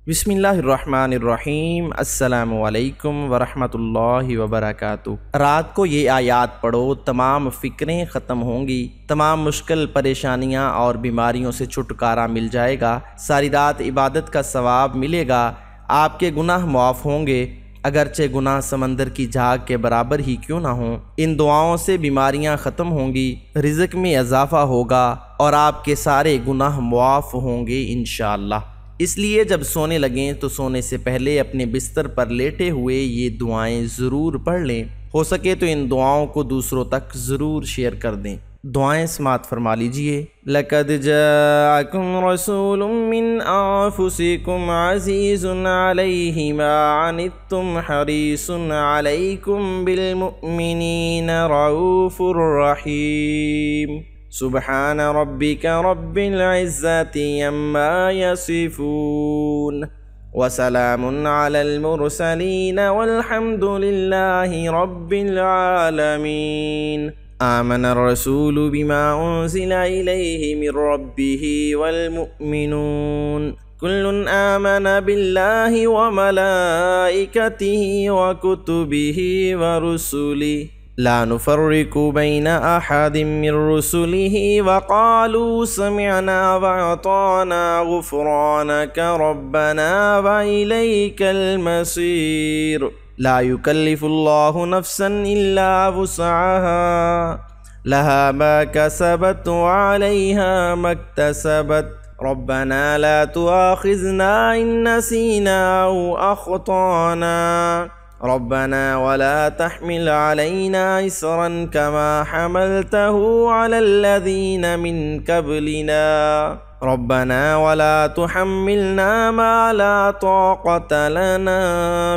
بسم اللہ الرحمن الرحیم۔ السلام علیکم ورحمۃ اللہ وبرکاتہ۔ رات کو یہ آیات پڑھو، تمام فکریں ختم ہوں گی، تمام مشکل پریشانیاں اور بیماریوں سے چھٹکارا مل جائے گا، ساری رات عبادت کا ثواب ملے گا، آپ کے گناہ معاف ہوں گے، اگرچہ گناہ سمندر کی جھاگ کے برابر ہی کیوں نہ ہوں۔ ان دعاؤں سے بیماریاں ختم ہوں گی، رزق میں اضافہ ہوگا اور آپ کے سارے گناہ معاف ہوں گے انشاءاللہ۔ اس لیے جب سونے لگیں تو سونے سے پہلے اپنے بستر پر لیٹے ہوئے یہ دعائیں ضرور پڑھ لیں، ہو سکے تو ان دعاؤں کو دوسروں تک ضرور شیئر کر دیں۔ دعائیں سماعت فرما لیجئے۔ لَقَدْ جَاءَكُمْ رَسُولٌ مِّنْ أَنفُسِكُمْ عَزِيزٌ عَلَيْهِ مَا عَنِتُّمْ حَرِيصٌ عَلَيْكُمْ بِالْمُؤْمِنِينَ رَءُوفٌ رَحِيمٌ۔ سبحان ربك رب العزة عما يصفون وسلام على المرسلين والحمد لله رب العالمين۔ آمن الرسول بما أنزل إليه من ربه والمؤمنون كل آمن بالله وملائكته وكتبه ورسله لا نفرق بين أحد من رسله وقالوا سمعنا وأطعنا غفرانك ربنا وإليك المصير۔ لا يكلف الله نفسا إلا وسعها لها ما كسبت وعليها ما اكتسبت ربنا لا تؤاخذنا إن نسينا أو أخطأنا ربنا ولا تحمل علينا إصرا كما حملته على الذين من قبلنا ربنا ولا تحملنا ما لا طاقة لنا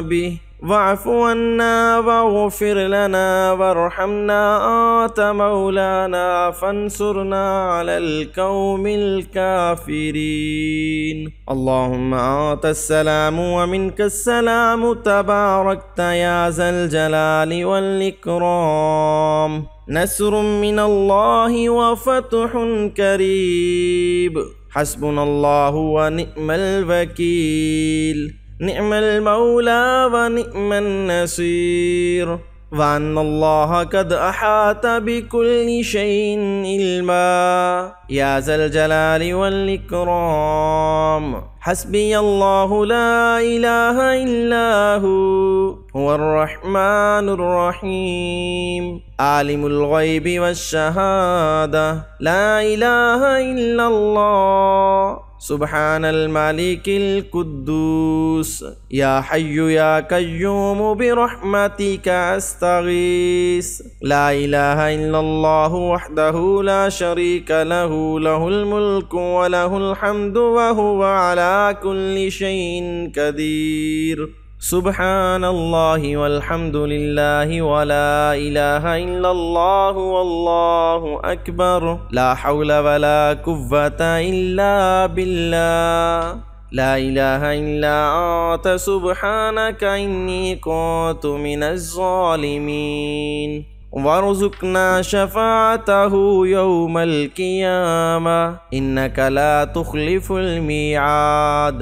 به واعف عنا واغفر لنا وارحمنا أنت مولانا فانصرنا على القوم الكافرين۔ اللهم أنت السلام ومنك السلام تباركت يا ذا الجلال والإكرام۔ نصر من الله وفتح قريب حسبنا الله ونعم الوكيل نعم المولى ونعم النصير وأن الله قد أحاط بكل شيء علما يا ذا الجلال والإكرام۔ حسبي الله لا إله إلا هو الرحمن الرحيم عالم الغيب والشهادة لا إله إلا الله سبحان الملك القدوس يا حي يا قيوم برحمتك أستغيث لا إله إلا الله وحده لا شريك له له الملك وله الحمد وهو على كل شيء قدير سبحان الله والحمد لله ولا إله إلا الله والله أكبر لا حول ولا قوة إلا بالله لا إله إلا أنت سبحانك إني كنت من الظالمين وارزقنا شفاعته يوم القيامة إنك لا تخلف الميعاد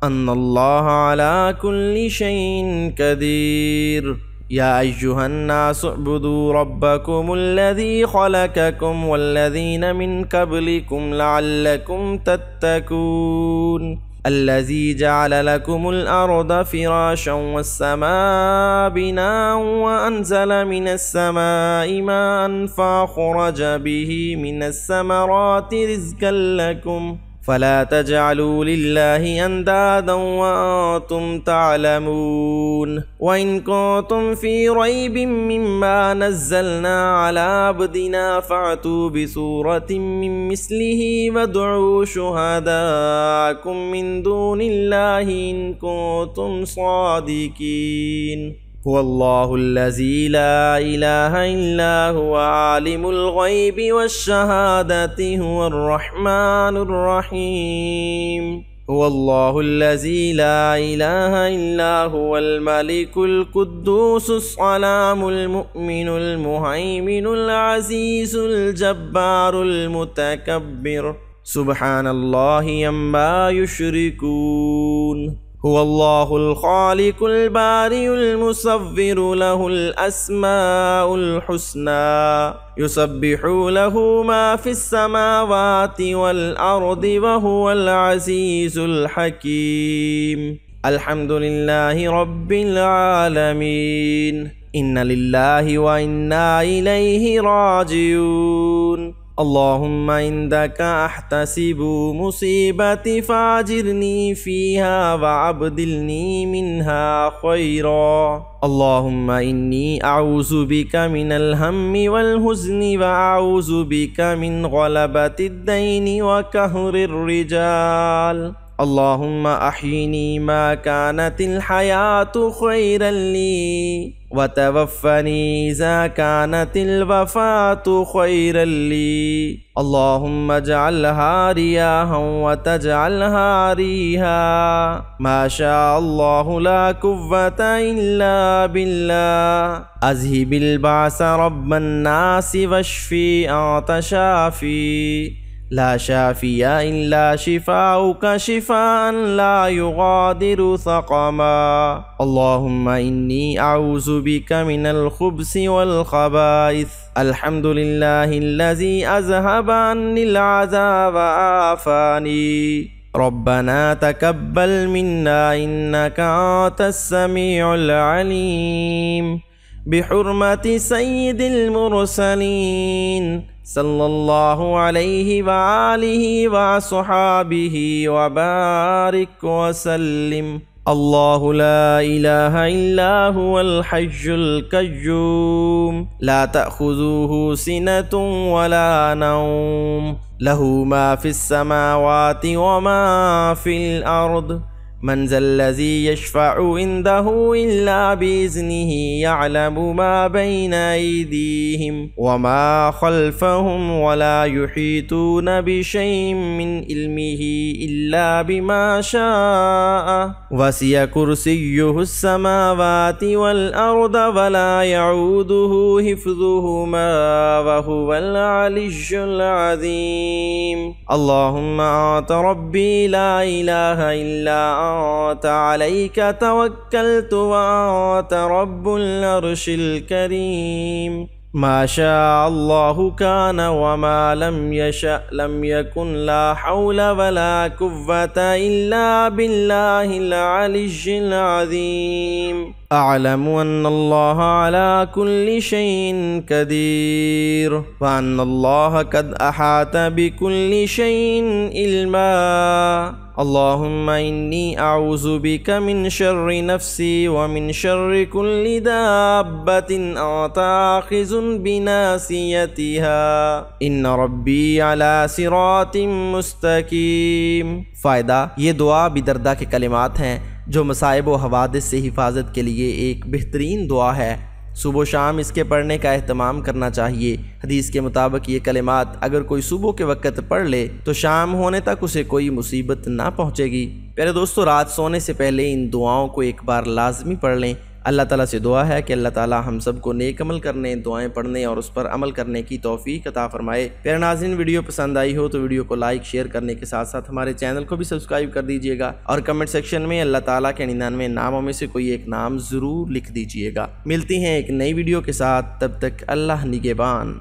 أن الله على كل شيء قدير يا أيها الناس اعبدوا ربكم الذي خلقكم والذين من قبلكم لعلكم تتقون الذي جعل لكم الأرض فراشا والسماء بناء وأنزل من السماء ماء فأخرج به من الثمرات رزقا لكم فلا تجعلوا لله أندادا وأنتم تعلمون وإن كنتم في ريب مما نزلنا على عبدنا فأتوا بسورة من مثله وادعوا شهداءكم من دون الله إن كنتم صادقين هو الله الذي لا إله إلا هو عالم الغيب والشهادة هو الرحمن الرحيم هو الله الذي لا إله إلا هو الملك القدوس السلام المؤمن المهيمن العزيز الجبار المتكبر سبحان الله عما يشركون۔ हुवल्लाहुल खालिकुल बारिउल मुसव्विरु लहुल अस्माउल हुस्ना युसब्बिहु लहु मा फिस समावाति वल अर्दि व हुवल अज़ीज़ुल हकीम। अल्हम्दुलिल्लाहि रब्बिल आलमीन। इन्ना लिल्लाहि व इन्ना इलैहि राजिऊन। अल्लाहुम्मा इंदका अहतसिबु मुसीबती फाजिरनी फ़ीहा व अब्दिलनी मिन्हा खैरा। अल्लाहुम्मा इन्नी अऊज़ु बिका मिनल हम्मि वल हुज़्नि व अऊज़ु बिका मिन गलबतिद दैनि व कहरिर रिजाल। अल्लाहुम्मा अहीनी मा कानतिल हयातु खैरन ली व तवफ़्फ़नी इज़ा कानतिल वफ़ातु खैरन ली। अल्लाहुम्मा जअलहा रियाहन व तजअलहा रीहा मा शाअ अल्लाहु ला कुव्वता इल्ला बिल्लाह। अज़हिबिल बास रब्बन नासि वश्फ़ी अंत शाफ़ी ला शाफ़िया इल्ला शिफ़ाउका शिफ़ाअन ला युगादिरु सक़मा। अल्लाहुम्मा इन्नी अऊज़ु बिका मिनल खुब्सि वल ख़बाइस। अल्हम्दुलिल्लाहिल्लज़ी अज़हब अन्निल अज़ाब व आफ़ानी। रब्बना तक़ब्बल मिन्ना इन्नका अंतस समीउल अलीम। बिहुर्मति सय्यिदिल मुरसलीन सल्लल्लाहु अलैहि व आलिहि व अस्हाबिहि व बारिक व सल्लिम। अल्लाहु ला इलाहा इल्ला हुवल हय्युल क़य्यूम ला तअख़ुज़ुहु सिनतुन व ला नौम लहु मा फ़िस समावाति व मा फ़िल अर्द। मन ज़ल्लज़ी यशफ़अु इंदहु इल्ला बिइज़्निही यअलमु मा बैन अयदीहिम व मा ख़ल्फ़हुम व ला युहीतून बिशैइन मिन इल्मिही इल्ला बिमा शाअ। वसिअ कुर्सियुहुस समावाति वल अर्द व ला यऊदुहु हिफ़्ज़ुहुमा व हुवल अलिय्युल अज़ीम। अल्लाहुम्मा अंत रब्बी ला इलाहा इल्ला अंत अलैका तवक्कलतु व अंत रब्बुल अर्शिल करीम। मा शाअ अल्लाहु कान व मा लम यशअ लम यकुन ला हौला व ला कुव्वता इल्ला बिल्लाहिल अलिय्यिल अज़ीम। अअलमु अन्नल्लाह अला कुल्लि शैइन क़दीर व अन्नल्लाह क़द अहाता बिकुल्लि शैइन इल्मा। अल्लाहुम्मा इन्नी अऊज़ु बिका मिन शर्रि नफ़्सी व मिन शर्रि कुल्लि दाब्बतिन अंत आख़िज़ुन बिनासियतिहा इन्न रब्बी अला सिरातिम मुस्तक़ीम। फ़ायदा, ये दुआ अबी दरदा के कलिमात हैं जो मसाइब व हवादिस से हिफाजत के लिए एक बेहतरीन दुआ है। सुबह शाम इसके पढ़ने का एहतमाम करना चाहिए। हदीस के मुताबिक ये कलिमात अगर कोई सुबह के वक़्त पढ़ ले तो शाम होने तक उसे कोई मुसीबत ना पहुँचेगी। प्यारे दोस्तों, रात सोने से पहले इन दुआओं को एक बार लाजमी पढ़ लें। अल्लाह ताला से दुआ है कि अल्लाह ताला हम सबको नेक अमल करने, दुआएं पढ़ने और उस पर अमल करने की तौफीक अता फरमाए। प्यारे नाज़रीन, वीडियो पसंद आई हो तो वीडियो को लाइक शेयर करने के साथ साथ हमारे चैनल को भी सब्सक्राइब कर दीजिएगा और कमेंट सेक्शन में अल्लाह ताला के 99 नामों में से कोई एक नाम ज़रूर लिख दीजिएगा। मिलती हैं एक नई वीडियो के साथ, तब तक अल्लाह निगहबान।